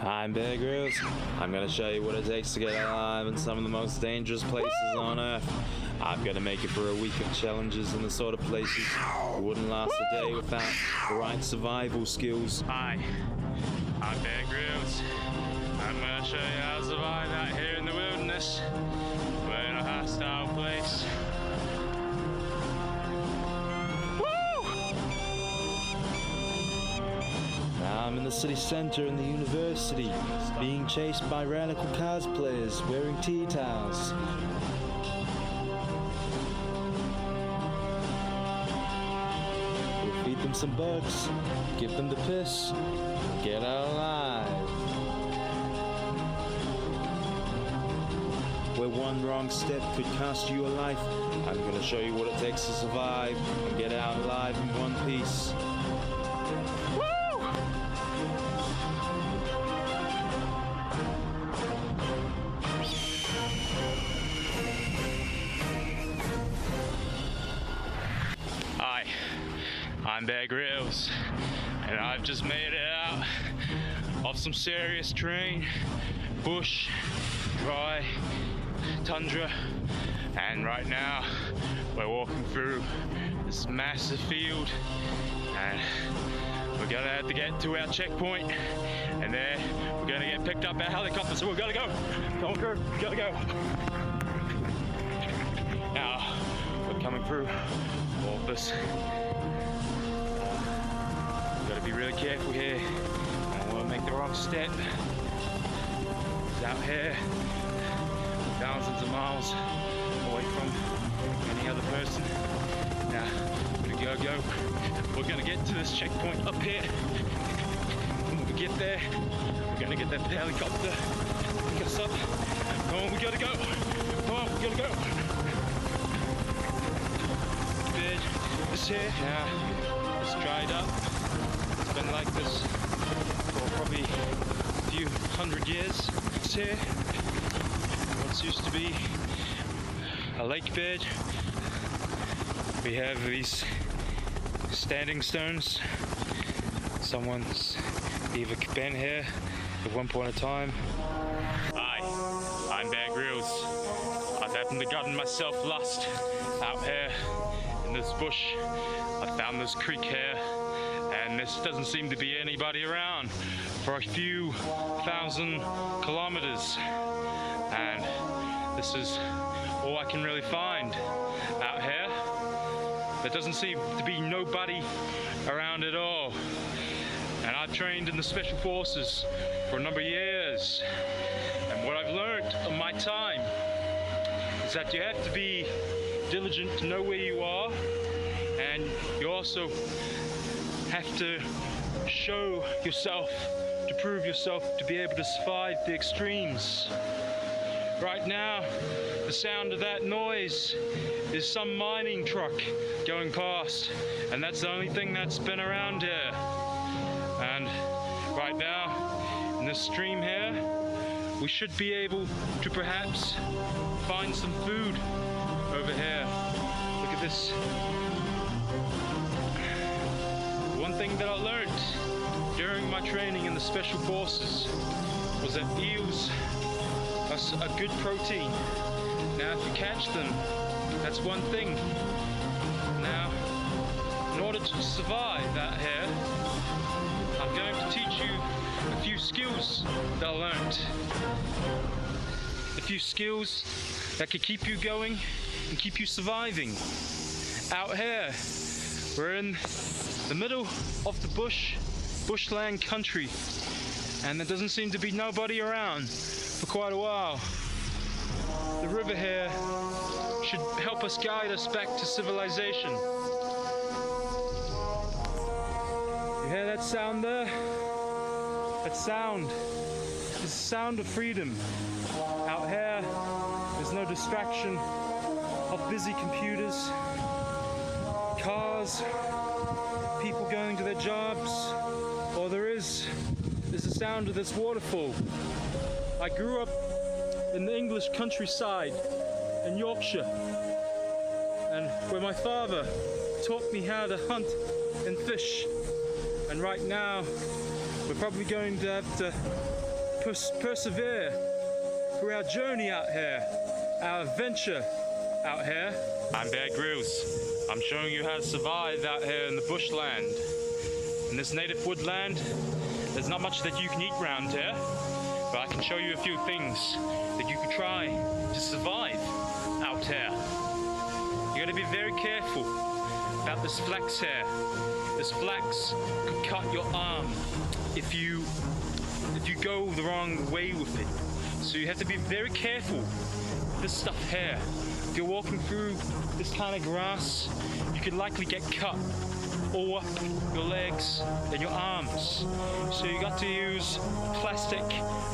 I'm Bear Grylls. I'm going to show you what it takes to get alive in some of the most dangerous places on Earth. I'm going to make it for a week of challenges in the sort of places you wouldn't last a day without the right survival skills. Hi, I'm Bear Grylls. I'm going to show you how to survive out here in the wilderness. We're in a hostile place. I'm in the city center in the university, being chased by radical cosplayers wearing tea towels. We'll feed them some bugs, give them the piss, get out alive. Where one wrong step could cost you a life, I'm gonna show you what it takes to survive and get out alive in one piece. Hi, I'm Bear Grylls, and I've just made it out of some serious terrain, bush, dry, tundra, and right now we're walking through this massive field, and we're gonna have to get to our checkpoint, and there we're gonna get picked up by a helicopter, so we're gonna go. Come on, crew, we gotta go. Now, we're coming through all of this. Gotta be really careful here. I don't want to make the wrong step. It's out here, thousands of miles away from any other person. Now, we're gonna go. We're gonna get to this checkpoint up here. And when we get there, we're gonna get that helicopter, pick us up. Come on, we gotta go. Come on, we gotta go. Bed is here. Now, it's dried up. It's been like this for probably a few hundred years. It's here. Once used to be a lake bed. We have these standing stones. Someone's either been here at one point in time. Hi, I'm Bear Grylls. I've happened to gotten myself lost out here in this bush. I found this creek here, and there doesn't seem to be anybody around for a few thousand kilometers, and this is all I can really find out here. There doesn't seem to be nobody around at all, and I've trained in the special forces for a number of years, and what I've learned in my time is that you have to be diligent to know where you are, and you also have to show yourself, to prove yourself to be able to survive the extremes. Right now, the sound of that noise is some mining truck going past, and that's the only thing that's been around here. And right now, in this stream here, we should be able to perhaps find some food over here. Look at this. One thing that I learned during my training in the special forces was that eels are a good protein. Now if you catch them, that's one thing. Now, in order to survive out here, I'm going to teach you a few skills that I learned. A few skills that could keep you going and keep you surviving. Out here, we're in the middle of the bushland country, and there doesn't seem to be nobody around for quite a while. The river here should help us guide us back to civilization. You hear that sound there? That sound is the sound of freedom. Out here, there's no distraction of busy computers, cars, people going to their jobs, or there's the sound of this waterfall. I grew up in the English countryside in Yorkshire, and where my father taught me how to hunt and fish. And right now, we're probably going to have to persevere through our journey out here, our adventure out here. I'm Bear Grylls. I'm showing you how to survive out here in the bushland. In this native woodland, there's not much that you can eat around here, but I can show you a few things that you can try to survive out here. You gotta be very careful about this flax here. This flax could cut your arm if you go the wrong way with it. So you have to be very careful with this stuff here. If you're walking through this kind of grass, you could likely get cut all up your legs and your arms. So you got to use plastic,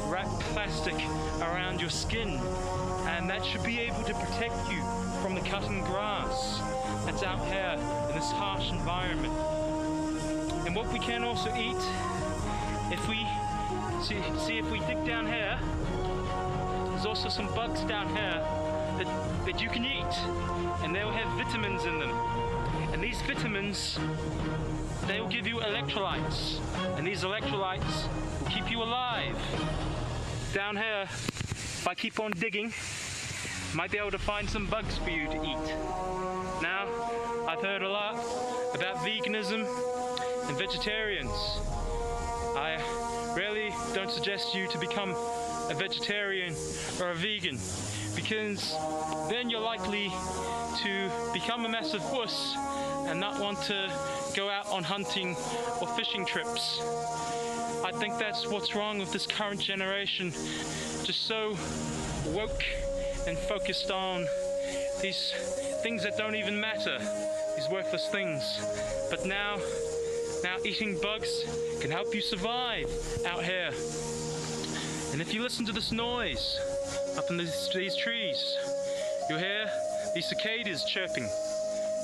wrap plastic around your skin, and that should be able to protect you from the cutting grass that's out here in this harsh environment. And what we can also eat, if we see if we dig down here, there's also some bugs down here that you can eat, and they'll have vitamins in them. And these vitamins, they will give you electrolytes, and these electrolytes will keep you alive. Down here, if I keep on digging, I might be able to find some bugs for you to eat. Now, I've heard a lot about veganism and vegetarians. I really don't suggest you to become a vegetarian or a vegan, because then you're likely to become a massive wuss and not want to go out on hunting or fishing trips. I think that's what's wrong with this current generation, just so woke and focused on these things that don't even matter, these worthless things. But now eating bugs can help you survive out here. And if you listen to this noise up in these trees, you'll hear these cicadas chirping.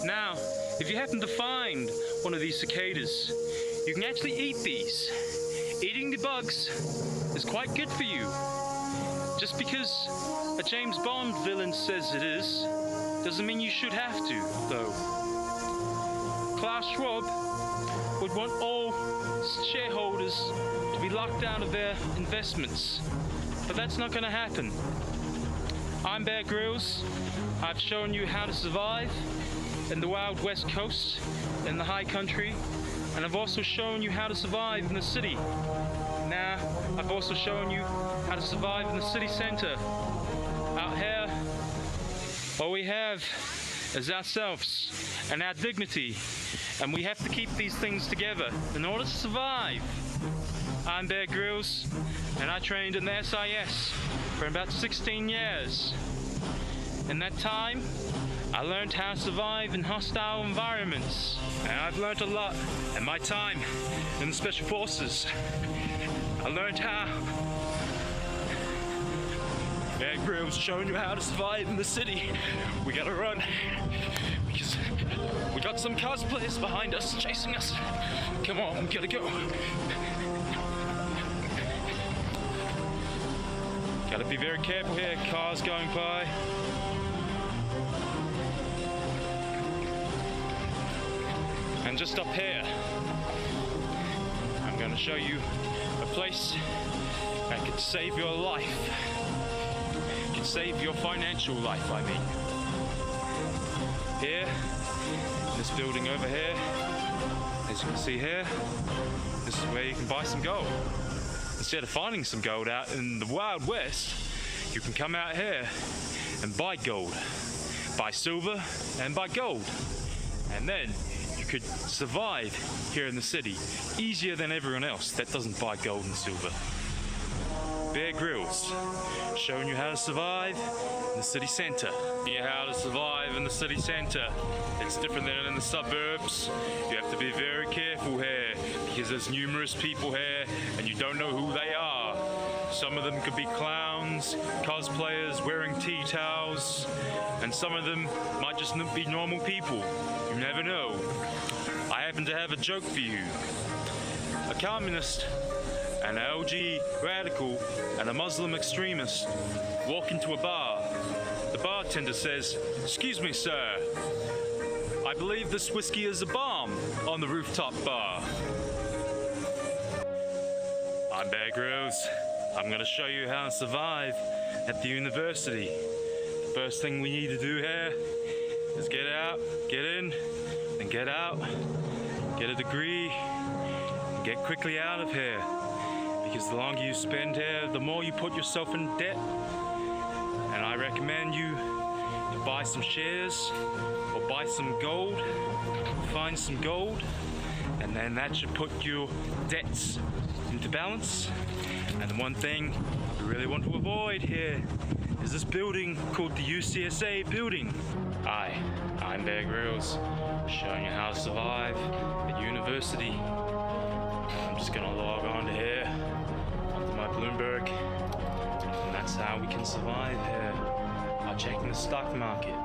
Now, if you happen to find one of these cicadas, you can actually eat these. Eating the bugs is quite good for you. Just because a James Bond villain says it is, doesn't mean you should have to, though. Klaus Schwab would want all shareholders to be locked out of their investments, but that's not going to happen. I'm Bear Grylls. I've shown you how to survive in the wild west coast, in the high country, and I've also shown you how to survive in the city. Now, I've also shown you how to survive in the city center. Out here, all we have is ourselves and our dignity, and we have to keep these things together in order to survive. I'm Bear Grylls, and I trained in the SIS for about 16 years. In that time, I learned how to survive in hostile environments, and I've learned a lot in my time in the Special Forces. I learned how. Bear Grylls showing you how to survive in the city. We gotta run, because we got some cosplayers behind us chasing us. Come on, we gotta go. Gotta be very careful here, cars going by. And just up here, I'm gonna show you a place that could save your life. It could save your financial life, I mean. Here, this building over here, as you can see here, this is where you can buy some gold. Instead of finding some gold out in the Wild West, you can come out here and buy gold, buy silver and buy gold. And then you could survive here in the city easier than everyone else that doesn't buy gold and silver. Bear Grylls, showing you how to survive in the city center. How to survive in the city center. It's different than in the suburbs. You have to be very careful here, because there's numerous people here and you don't know who they are. Some of them could be clowns, cosplayers wearing tea towels, and some of them might just be normal people. You never know. I happen to have a joke for you. A communist, an LG radical, and a Muslim extremist walk into a bar. The bartender says, "Excuse me, sir. I believe this whiskey is a bomb on the rooftop bar." I'm Bear Grylls. I'm gonna show you how to survive at the university. The first thing we need to do here is get out, get in, and get out, get a degree, and get quickly out of here. Because the longer you spend here, the more you put yourself in debt. And I recommend you to buy some shares or buy some gold, find some gold, and then that should put your debts into balance. And the one thing we really want to avoid here is this building called the UCSA building. Hi, I'm Bear Grylls, showing you how to survive at university. I'm just gonna log on to here, onto my Bloomberg, and that's how we can survive here, by checking the stock market.